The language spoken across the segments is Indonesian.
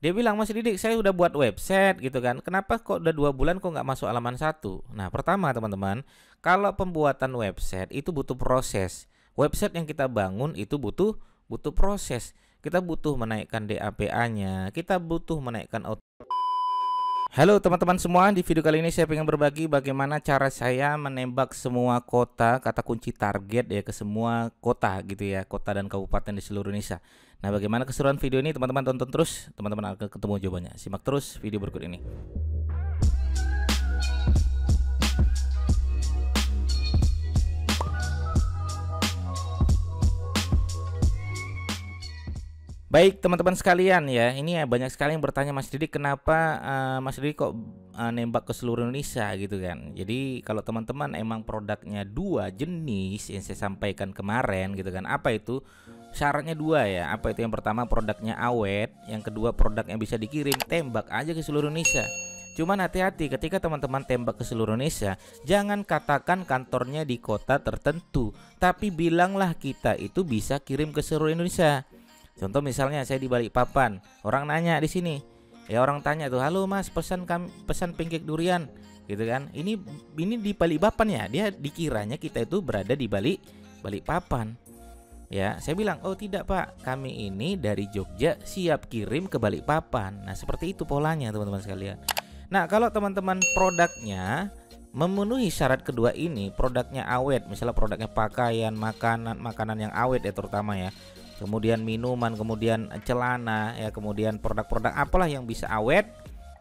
Dia bilang, Mas Didik, saya udah buat website gitu kan. Kenapa kok udah 2 bulan kok nggak masuk halaman 1? Nah, pertama teman-teman, kalau pembuatan website itu butuh proses. Website yang kita bangun itu butuh proses. Kita butuh menaikkan DAPA-nya, kita butuh menaikkan auto. Halo teman-teman semua, di video kali ini saya ingin berbagi bagaimana cara saya menembak semua kota, kata kunci target ya, ke semua kota gitu ya, kota dan kabupaten di seluruh Indonesia. Nah, bagaimana keseruan video ini teman-teman, tonton terus, teman-teman akan ketemu jawabannya. Simak terus video berikut ini. Baik teman-teman sekalian ya, ini ya banyak sekali yang bertanya, Mas Didik, kenapa Mas Didik kok nembak ke seluruh Indonesia gitu kan. Jadi kalau teman-teman emang produknya 2 jenis yang saya sampaikan kemarin gitu kan, apa itu? Syaratnya 2 ya. Apa itu? Yang pertama produknya awet, yang kedua produknya bisa dikirim, tembak aja ke seluruh Indonesia. Cuman hati-hati ketika teman-teman tembak ke seluruh Indonesia, jangan katakan kantornya di kota tertentu, tapi bilanglah kita itu bisa kirim ke seluruh Indonesia. Contoh misalnya saya di Balikpapan, orang nanya di sini, ya orang tanya tuh, halo Mas, pesan pancake durian, gitu kan? Ini di Balikpapan ya, dia dikiranya kita itu berada di Balikpapan. Ya, saya bilang, oh tidak Pak, kami ini dari Jogja siap kirim ke Balikpapan. Nah seperti itu polanya teman-teman sekalian. Nah kalau teman-teman produknya memenuhi syarat kedua ini, produknya awet, misalnya produknya pakaian, makanan yang awet ya terutama ya, kemudian minuman, kemudian celana ya, kemudian produk-produk apalah yang bisa awet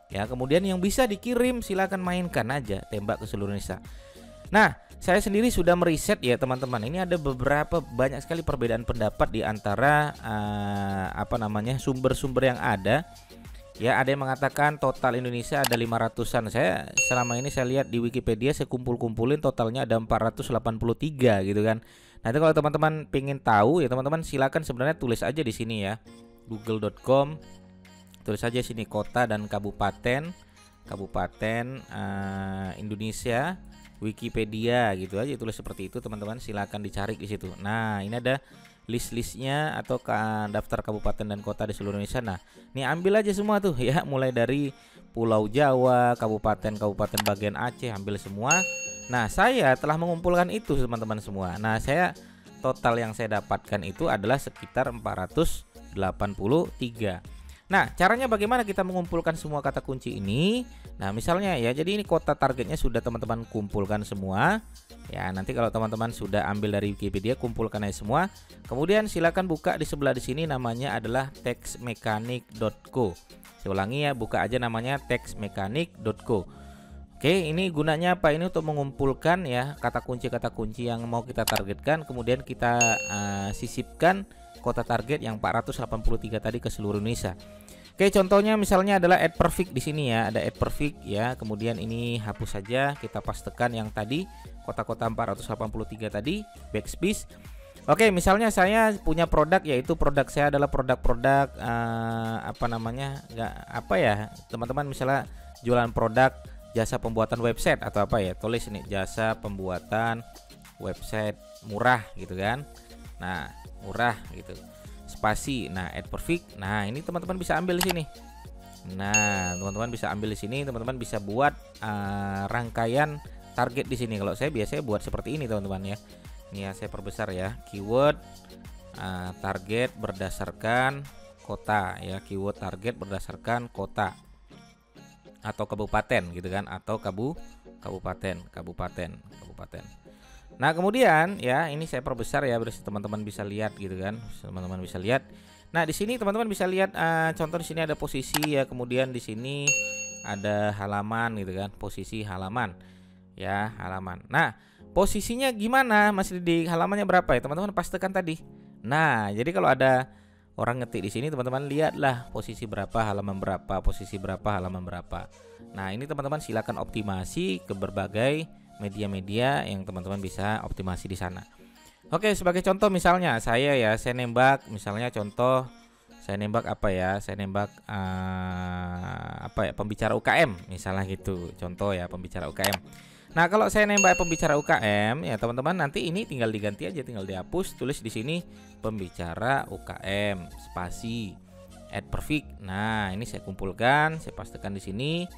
ya, kemudian yang bisa dikirim, silakan mainkan aja, tembak ke seluruh Indonesia. Nah, saya sendiri sudah meriset ya teman-teman. Ini ada banyak sekali perbedaan pendapat di antara sumber-sumber yang ada. Ya, ada yang mengatakan total Indonesia ada 500-an. Saya selama ini saya lihat di Wikipedia, saya kumpulin totalnya ada 483 gitu kan. Nanti kalau teman-teman pengen tahu ya teman-teman, silakan sebenarnya tulis aja di sini ya. google.com, tulis aja sini kota dan kabupaten Indonesia, Wikipedia gitu aja, tulis seperti itu teman-teman, silakan dicari di situ. Nah, ini ada list-listnya atau daftar kabupaten dan kota di seluruh Indonesia. Nah, ini ambil aja semua tuh ya, mulai dari Pulau Jawa, kabupaten bagian Aceh, ambil semua. Nah, saya telah mengumpulkan itu teman-teman semua. Nah, total yang saya dapatkan itu adalah sekitar 483. Nah, caranya bagaimana kita mengumpulkan semua kata kunci ini? Nah, misalnya ya, jadi ini kota targetnya sudah teman-teman kumpulkan semua. Ya, nanti kalau teman-teman sudah ambil dari Wikipedia, kumpulkan aja semua. Kemudian silakan buka di sebelah di sini, namanya adalah textmechanic.co. Saya ulangi ya, buka aja namanya textmechanic.co. Oke, ini gunanya apa? Ini untuk mengumpulkan ya kata kunci yang mau kita targetkan, kemudian kita sisipkan kota target yang 483 tadi ke seluruh Indonesia. Oke, contohnya misalnya adalah add perfect di sini ya, ada add perfect ya. Kemudian ini hapus saja, kita pastekan yang tadi kota-kota 483 tadi, backspace. Oke, misalnya saya punya produk, yaitu produk saya adalah produk-produk teman-teman misalnya jualan produk jasa pembuatan website atau apa ya, tulis ini jasa pembuatan website murah gitu kan. Nah, murah gitu, spasi, nah add perfect. Nah, ini teman-teman bisa ambil di sini. Nah, teman-teman bisa ambil di sini, teman-teman bisa buat rangkaian target di sini. Kalau saya biasanya buat seperti ini teman-teman ya. Ini ya, saya perbesar ya, keyword target berdasarkan kota ya, keyword target berdasarkan kota atau kabupaten gitu kan, atau kabupaten. Nah, kemudian ya, ini saya perbesar ya, berarti teman-teman bisa lihat gitu kan. Teman-teman bisa lihat. Nah, di sini teman-teman bisa lihat contoh di sini ada posisi ya, kemudian di sini ada halaman gitu kan, posisi halaman. Ya, halaman. Nah, posisinya gimana? Masih di halamannya berapa ya? Teman-teman pastikan tadi. Nah, jadi kalau ada orang ngetik di sini, teman-teman lihatlah posisi berapa, halaman berapa, posisi berapa, halaman berapa. Nah, ini teman-teman silakan optimasi ke berbagai media-media yang teman-teman bisa optimasi di sana. Oke, sebagai contoh misalnya saya nembak, misalnya contoh saya nembak apa ya? Saya nembak pembicara UKM misalnya gitu. Contoh ya, pembicara UKM. Nah, kalau saya nembak pembicara UKM ya teman-teman, nanti ini tinggal diganti aja, tinggal dihapus, tulis di sini pembicara UKM spasi add perfect. Nah, ini saya kumpulkan, saya pastikan di sini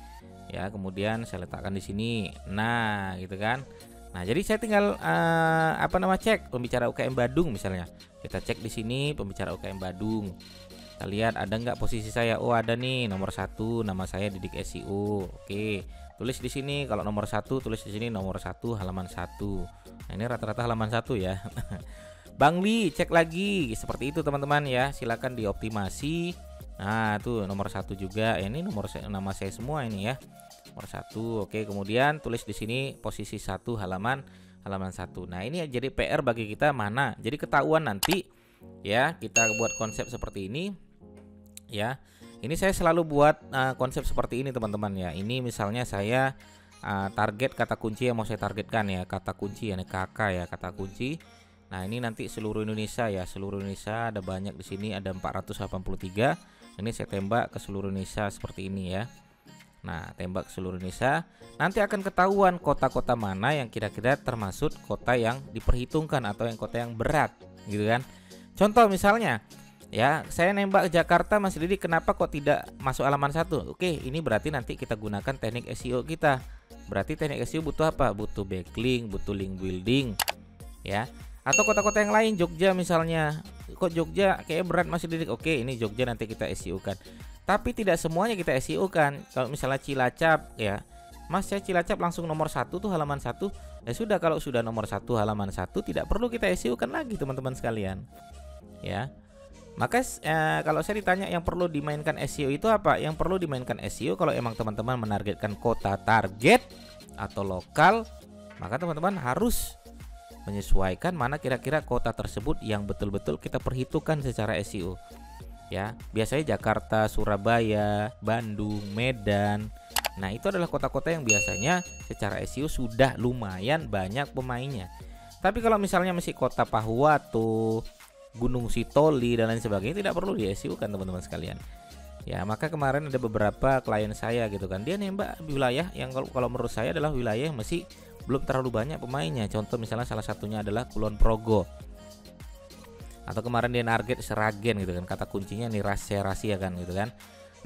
ya, kemudian saya letakkan di sini. Nah, gitu kan. Nah, jadi saya tinggal cek pembicara UKM Badung misalnya. Kita cek di sini pembicara UKM Badung. Kita lihat ada nggak posisi saya. Oh, ada nih, nomor 1, nama saya Didik SEO. Oke, tulis di sini. Kalau nomor 1 tulis di sini nomor 1 halaman 1. Nah, ini rata-rata halaman 1 ya. Bang Li, cek lagi seperti itu teman-teman ya. Silakan dioptimasi. Nah, tuh nomor 1 juga. Ini nama saya semua ini ya. Nomor 1. Oke, kemudian tulis di sini posisi 1 halaman 1. Nah, ini jadi PR bagi kita mana. Jadi ketahuan nanti ya, kita buat konsep seperti ini ya. Ini saya selalu buat konsep seperti ini teman-teman ya. Ini misalnya saya target kata kunci yang mau saya targetkan ya, kata kunci ya, KK ya, kata kunci. Nah, ini nanti seluruh Indonesia ya, seluruh Indonesia ada banyak di sini, ada 483. Ini saya tembak ke seluruh Indonesia seperti ini ya. Nah, tembak seluruh Indonesia. Nanti akan ketahuan kota-kota mana yang kira-kira termasuk kota yang diperhitungkan atau yang kota yang berat, gitu kan. Contoh misalnya, ya, saya nembak Jakarta, Mas Didi, kenapa kok tidak masuk halaman 1? Oke, ini berarti nanti kita gunakan teknik SEO kita. Berarti teknik SEO butuh apa? Butuh backlink, butuh link building, ya. Atau kota-kota yang lain, Jogja misalnya. Kok Jogja kayak berat, Mas Didi? Oke, ini Jogja nanti kita SEO kan. Tapi tidak semuanya kita SEO kan. Kalau misalnya Cilacap ya, Mas, saya Cilacap langsung nomor 1 tuh halaman 1. Ya sudah, kalau sudah nomor 1 halaman 1 tidak perlu kita SEO kan lagi teman-teman sekalian. Ya. Maka kalau saya ditanya yang perlu dimainkan SEO itu apa? Yang perlu dimainkan SEO kalau emang teman-teman menargetkan kota target atau lokal, maka teman-teman harus menyesuaikan mana kira-kira kota tersebut yang betul-betul kita perhitungkan secara SEO. Ya, biasanya Jakarta, Surabaya, Bandung, Medan. Nah, itu adalah kota-kota yang biasanya secara SEO sudah lumayan banyak pemainnya. Tapi kalau misalnya masih kota Pahuato, Gunung Sitoli dan lain sebagainya, tidak perlu di SEO kan teman-teman sekalian. Ya, maka kemarin ada beberapa klien saya gitu kan, dia nembak wilayah yang kalau menurut saya adalah wilayah yang masih belum terlalu banyak pemainnya. Contoh misalnya salah satunya adalah Kulon Progo. Atau kemarin dia target Seragen gitu kan, kata kuncinya nih rahasia kan gitu kan.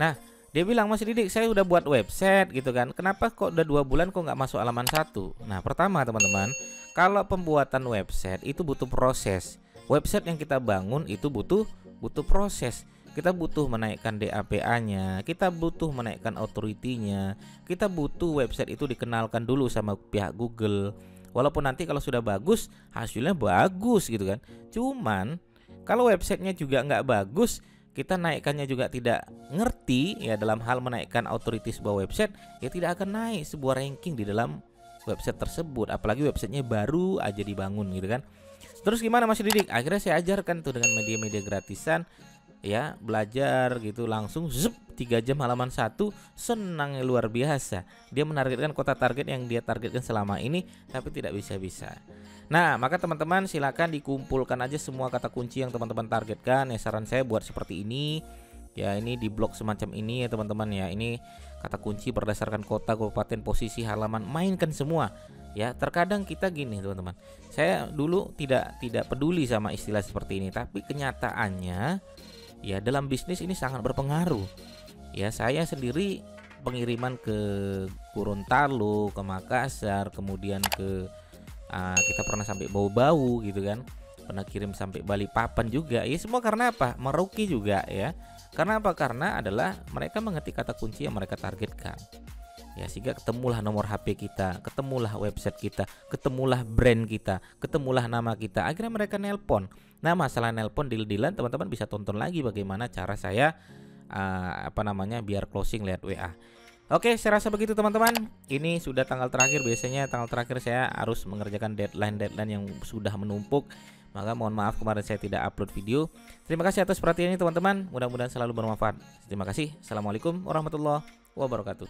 Nah, dia bilang, Mas Didik, saya udah buat website gitu kan, kenapa kok udah 2 bulan kok nggak masuk halaman 1? Nah, pertama teman-teman, kalau pembuatan website itu butuh proses. Website yang kita bangun itu butuh proses. Kita butuh menaikkan DAPA-nya, kita butuh menaikkan authority-nya, kita butuh website itu dikenalkan dulu sama pihak Google. Walaupun nanti kalau sudah bagus, hasilnya bagus gitu kan. Cuman kalau websitenya juga nggak bagus, kita naikkannya juga tidak ngerti ya dalam hal menaikkan authority sebuah website, ya tidak akan naik sebuah ranking di dalam website tersebut. Apalagi websitenya baru aja dibangun gitu kan. Terus gimana Mas Didik? Akhirnya saya ajarkan tuh dengan media-media gratisan ya, belajar gitu langsung 3 jam halaman 1, senangnya luar biasa. Dia menargetkan kota target yang dia targetkan selama ini tapi tidak bisa-bisa. Nah, maka teman-teman silakan dikumpulkan aja semua kata kunci yang teman-teman targetkan. Ya, saran saya buat seperti ini. Ya, ini di blok semacam ini ya teman-teman ya. Ini kata kunci berdasarkan kota, kabupaten, posisi, halaman, mainkan semua. Ya, terkadang kita gini teman-teman. Saya dulu tidak peduli sama istilah seperti ini, tapi kenyataannya ya dalam bisnis ini sangat berpengaruh. Ya, saya sendiri pengiriman ke Gorontalo, ke Makassar, kemudian ke kita pernah sampai Bau-Bau gitu kan, pernah kirim sampai Balikpapan juga. Ya semua karena apa? Merauke juga ya. Karena apa? Karena adalah mereka mengetik kata kunci yang mereka targetkan. Ya, sehingga ketemulah nomor HP kita, ketemulah website kita, ketemulah brand kita, ketemulah nama kita. Akhirnya mereka nelpon. Nah, masalah nelpon deal-dealan, teman-teman bisa tonton lagi bagaimana cara saya biar closing lewat WA. Oke, saya rasa begitu teman-teman. Ini sudah tanggal terakhir. Biasanya tanggal terakhir saya harus mengerjakan deadline yang sudah menumpuk. Maka mohon maaf kemarin saya tidak upload video. Terima kasih atas perhatiannya teman-teman. Mudah-mudahan selalu bermanfaat. Terima kasih. Assalamualaikum warahmatullahi wabarakatuh.